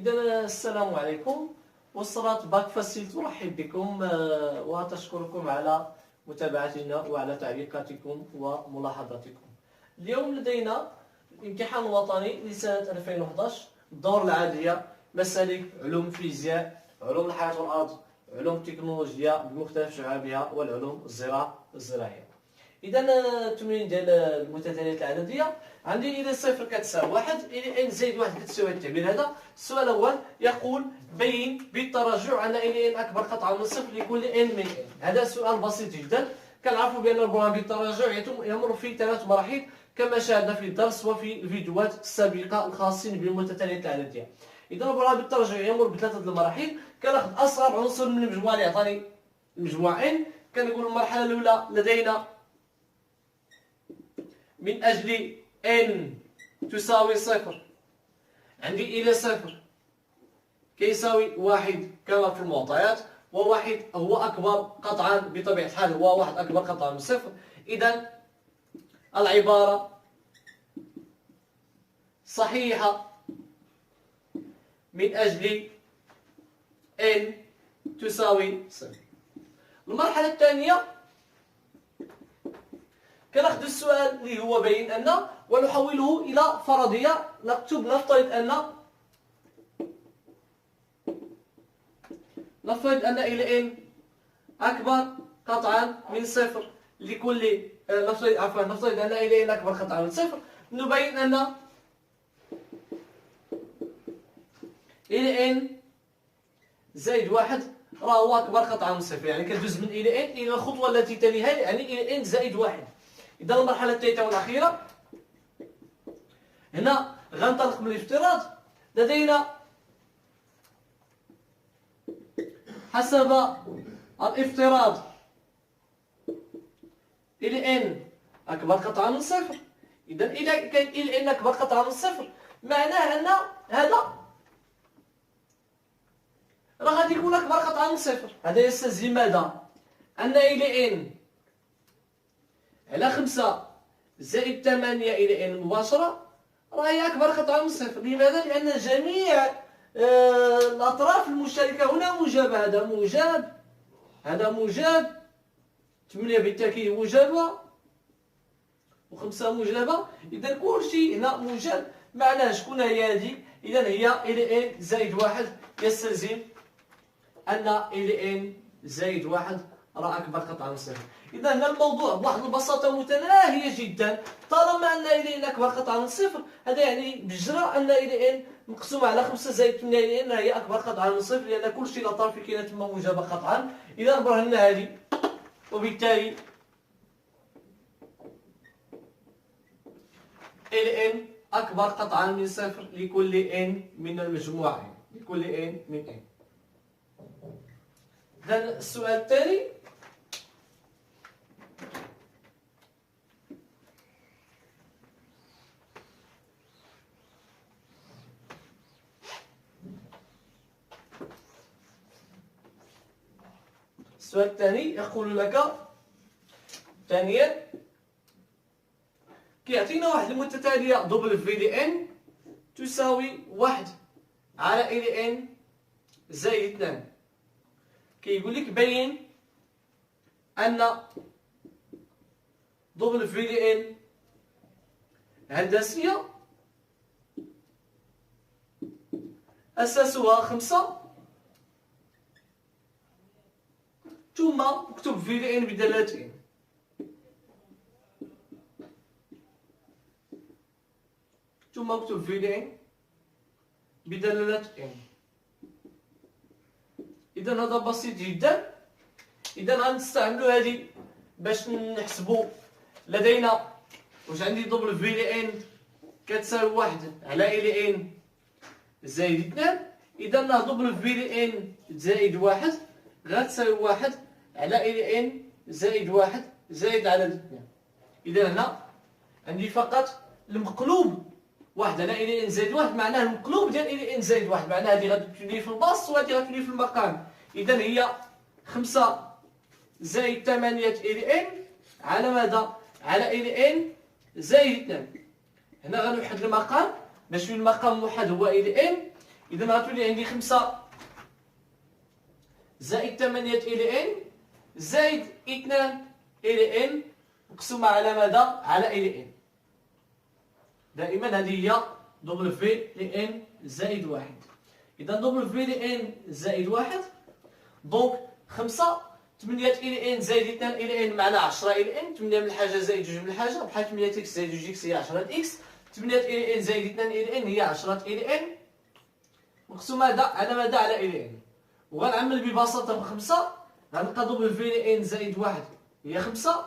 إذا السلام عليكم. وصلت باك فاسيل ترحب بكم وتشكركم على متابعتنا وعلى تعليقاتكم وملاحظاتكم. اليوم لدينا الامتحان الوطني لسنة 2011، الدور العادية، مسالك علوم فيزياء، علوم الحياة والأرض، علوم التكنولوجيا بمختلف شعابها، والعلوم الزراعية. إذا التمرين ديال المتتاليات العددية عندي إلى صفر كتساوي واحد إلى إن زائد واحد كتساوي التعبير هذا. السؤال الأول يقول بين بالتراجع أن إلى إن أكبر قطعة من صفر لكل إن من إن. هذا سؤال بسيط جدا. كنعرفوا بأن البرهان بالتراجع يمر في 3 مراحل كما شاهدنا في الدرس وفي الفيديوهات السابقة الخاصين بالمتتاليات العددية. إذا البرهان بالتراجع يمر ب3 المراحل. كناخذ أصغر عنصر من المجموعة اللي عطاني المجموعة إن. كنقول المرحلة الأولى لدينا من أجل n تساوي صفر، عندي إلى صفر كيساوي واحد كما في المعطيات، وواحد هو أكبر قطعا بطبيعة الحال، هو واحد أكبر قطعا من صفر. إذا العبارة صحيحة من أجل n تساوي صفر. المرحلة الثانية كناخذ السؤال اللي هو بين أن ونحوله إلى فرضية. نفترض أن إلى n أكبر قطعا من صفر لكل نفترض أن إلى n أكبر قطعا من صفر. نبين أن إلى n زائد واحد راه هو أكبر قطعا من صفر، يعني كندوز من إلى n إلى الخطوة التي تليها، يعني إلى n زائد واحد. إذا المرحلة الثالثة والأخيرة هنا غنطلق من الافتراض. لدينا حسب الافتراض إلى n أكبر قطعة من صفر. إذا إذا كان إلى n أكبر قطعة من صفر معناه أن هذا راه غادي يكون أكبر قطعة من صفر. هذا يستلزم ماذا؟ أن إلى n على 5 زائد 8 إلى n مباشرة راه هي أكبر قطعة من صفر. لماذا؟ لأن جميع الأطراف المشتركة هنا موجبة. هذا موجب 8 بالتأكيد موجبة و5 موجبة. إذا كلشي هنا موجب. معناه شكون هي هذه؟ إذا هي إلى n زائد واحد. يستلزم أن إلى n زائد واحد راه أكبر قطعة من صفر. إذا هنا الموضوع بواحد البساطة متناهية جدا. طالما أن إلى n أكبر قطعة من صفر هذا يعني بجرى أن إلى n مقسومة على 5 زائد 8 إلى n هي أكبر قطعة من صفر، لأن كلشي الأطراف اللي كاينة تما موجبة قطعا. إذا برهنا هذه، وبالتالي إلى n أكبر قطعا من صفر لكل n من المجموعة لكل n من n. إذا السؤال الثاني يقول لك ثانيا كيعطينا واحد المتتالية دبل في لان تساوي واحد على إلى n زائد 2. كيقول لك بين أن دبل في لان هندسية أساسها 5 ثم اكتب في لان بدلالة n. ثم اكتب في لان بدلالة n. إذا هذا بسيط جدا. إذا غنستعملوا هذه باش نحسبوا. لدينا واش عندي دبل في لان كتساوي واحد على إلى n زائد 2. إذا دبل في لان زائد واحد غتساوي واحد على إلى n زائد واحد زائد على 2. إذا هنا عندي فقط المقلوب واحد على إلى n زائد واحد، معناه المقلوب ديال إلى n زائد واحد، معناه هذه غتولي في البسط وهذه غتولي في المقام. إذا هي 5 زائد 8 إلى n على ماذا؟ على إلى n زائد 2. هنا غنوحد المقام باش المقام موحد هو إلى n. إذا غتولي عندي 5 زائد 8 إلى إن زائد 2 إلى إن مقسومة على ماذا؟ على إلى إن. دائما هذه هي دبل في لإن زائد 1. إذا دبل في لإن زائد 1 دونك 5 8 إلى إن زائد 2 إلى إن معنا 10 إلى إن. 8 من الحاجة زائد 2 من الحاجة بحال 8 إكس زائد 2 إكس هي 10 إكس. 8 إلى إن زائد 2 إلى إن هي 10 إلى إن مقسومة على ماذا؟ على إلى إن. وغنعمل ببساطة بخمسة غنلقى دبل في لإن زائد 1 هي 5.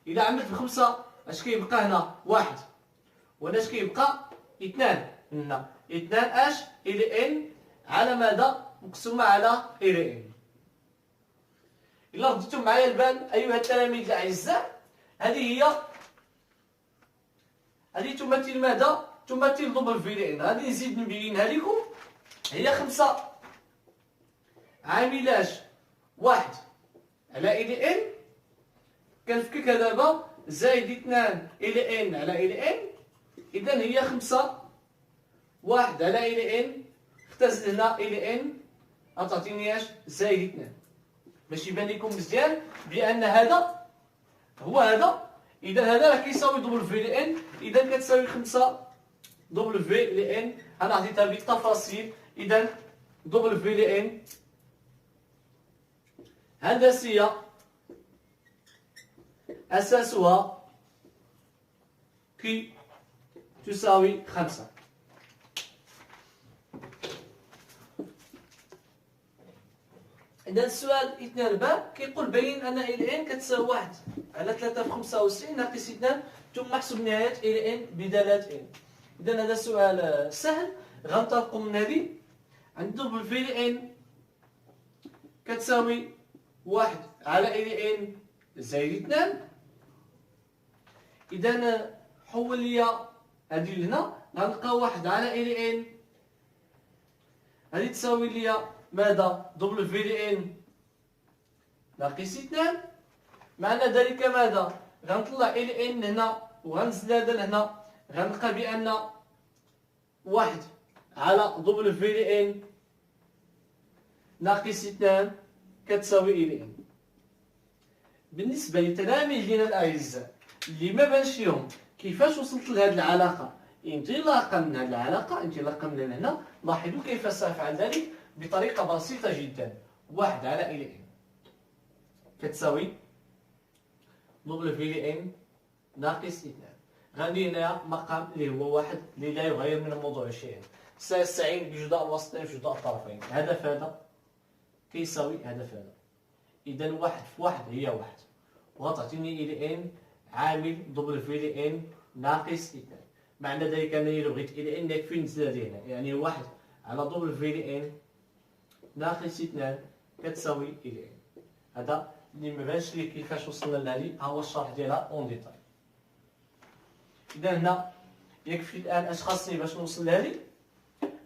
إلا عملت بخمسة اش كيبقى هنا؟ 1. وهنا اش كيبقى؟ 2. هنا 2 اش إلى إن على ماذا؟ مقسومة على إلى إن. إلا رديتم معايا البال أيها التلاميذ الأعزاء، هذه تمثل ماذا؟ تمثل دبل في لإن. غادي نزيد نبينها لكم. هي 5 عاملاش 1 على إلى إن كنفككها دابا زائد 2 إلى إن على إلى إن. إذا هي 5 1 على إلى إن اختزل هنا إلى إن غتعطيني اش؟ زائد 2. باش يبان لكم مزيان بأن هذا هو هذا. إذا هذا راه كيساوي دبل في لإن. إذا كتساوي 5 دبل في لإن. أنا عطيتها بالتفاصيل. إذا دبل في لإن هندسية أساسها كي تساوي 5. إذا السؤال 2 ب كيقول بين أن إلى إن كتساوي 1 على 3 في 95 ناقص 2 ثم احسب نهاية إلى إن بدالة إن. إذا هذا سؤال سهل غنطلقوا من هذه. عند دبل في إلى إن كتساوي 1 على إلى إن زائد 2. إذا حول لي هذه لهنا غنلقى 1 على إلى إن هذه تساوي لي ماذا؟ دبل في إلى إن ناقص 2. معنى ذلك ماذا؟ غنطلع إلى إن هنا وغنزل هذا لهنا غنلقى بأن 1 على دبل في إلى إن ناقص 2 كتساوي إلى إن. بالنسبة لتلاميذنا الأعزاء اللي ما بانش لهم كيفاش وصلت لهذه العلاقة انطلاقا من هذه العلاقة انطلاقا من هنا، لاحظوا كيف سأفعل ذلك بطريقة بسيطة جدا. 1 على إلى إن كتساوي دبل في إلى إن ناقص 2. غندير هنايا مقام اللي هو 1 اللي لا يغير من الموضوع شيئا. سيستعين بجداء الوسطين في جداء الطرفين. هدف هذا كيساوي هدف هذا. إذا 1 في 1 هي 1 وغتعطيني إلى إن عامل دبل في إلى إن ناقص 2. معنى ذلك أنني لو بغيت إلى إن يكفي نزل هذه هنا، يعني 1 على دبل في إلى إن ناقص 2 كتساوي إلى إن. هذا اللي ما بانش لي كيفاش وصلنا لهذه ها هو الشرح ديالها اون ديتاي. إذا هنا يكفي الآن اش خاصني باش نوصل لهذه.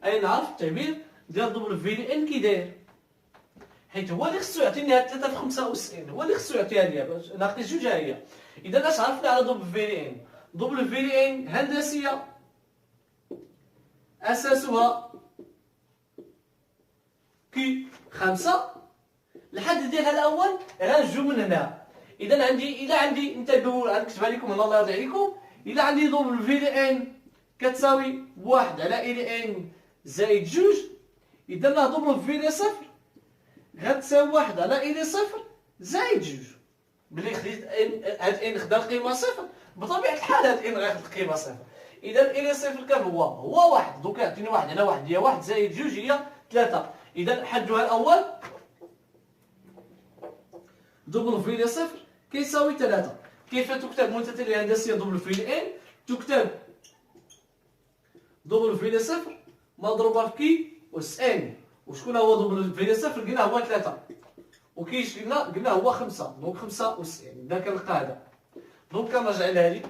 أي نعرف التعبير ديال دبل في إلى إن كي داير، حيت هو اللي خصو يعطيني هاد 3 في 95 هو اللي خصو يعطيها ليا باش ناقص 2 هي. إذا اش عرفنا على دبل في إلى إن؟ دبل في إلى إن هندسية أساسها كي 5. الحد ديالها الأول غنجيو من هنا. إذا إلا عندي انتبهوا غنكتبها لكم هنا الله يرضي عليكم. إلا عندي دبل في إلى إن كتساوي 1 على إلى إن زائد 2. إذا دبل في إلى 0 غتساوي 1 على إلى 0 زائد 2. ملي خديت هاد إن خدا القيمة 0 بطبيعة الحال هاد إن غياخد القيمة 0. إذا إلى 0 كم هو 1. دوكا يعطيني 1 على 1 هي 1 زائد 2 هي 3. إذا حدها الأول دبل في إلى 0 كيساوي 3. كيف تكتب منتتلة هندسية دبل في إلى إن؟ تكتب دبل في إلى 0 مضروبة في كي أس إن. وشكون هو دبل في إلى 0؟ قلنا هو 3 وكيش قلنا هو 5. دونك 5 أس إن. إذا كنلقى هذا دونك كنرجع لهادي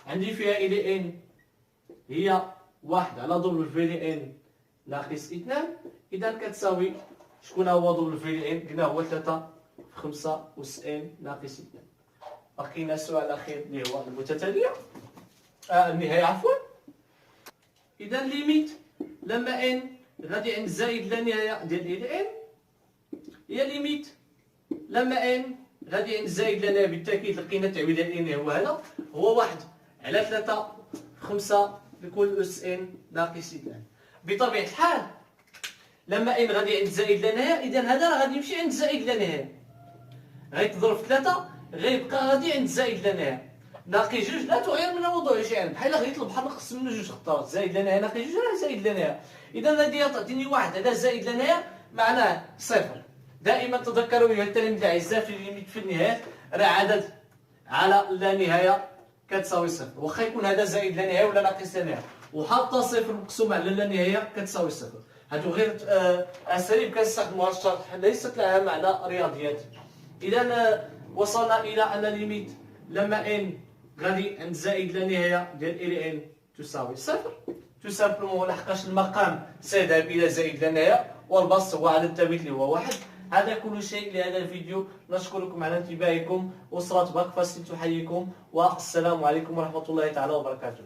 عندي فيها إلى إن هي 1 على دبل في إلى إن ناقص 2. إذا كتساوي شكون هو دبل في إلى إن؟ قلنا هو 3 في 5 أس إن ناقص 2. بقينا السؤال الأخير اللي هو المتتالية النهاية عفوا. إذا ليميت لما إن غادي عند زائد لا نهايه ديال ال ان هي ليميت لما ان غادي عند زائد لا نهايه. بالتاكيد لقينا التعويض ديال ان هو هذا، هو 1 على 3 في 5 لكل اس ان ناقص ان. بطبيعه الحال لما ان غادي عند زائد لا نهايه، اذا هذا راه غادي يمشي عند زائد لا نهايه، غيتضرب في 3 غيبقى غادي عند زائد لا نهايه. ناقي جوج لا تغير من وضع شيئا، بحال غيطلب بحال نقسم منه جوج خطرات، زائد لا نهايه ناقي جوج راه زائد لا نهايه. اذا هذه تعطيني 1 على زائد لا نهايه معناه صفر. دائما تذكروا ايها التلاميذ الاعزاء في الليميت في النهايه راه عدد على لا نهايه كتساوي صفر، واخا يكون هذا زائد لا نهايه ولا ناقص لا نهايه، وحاطه صفر مقسوم على لا نهايه كتساوي صفر. هادو غير اساليب كنستخدموها الشرح، ليست لها معنى رياضيات. اذا وصلنا الى ان ليميت لما ان غادي عند زائد لا نهايه ديال ال ان تساوي صفر، تو سامبلومون لحقاش المقام سيذهب الى زائد لا نهايه والبسط هو عدد ثابت اللي هو 1. هذا كل شيء لهذا الفيديو، نشكركم على انتباهكم. أسرة باك فاسيل تحييكم، والسلام عليكم ورحمة الله تعالى وبركاته.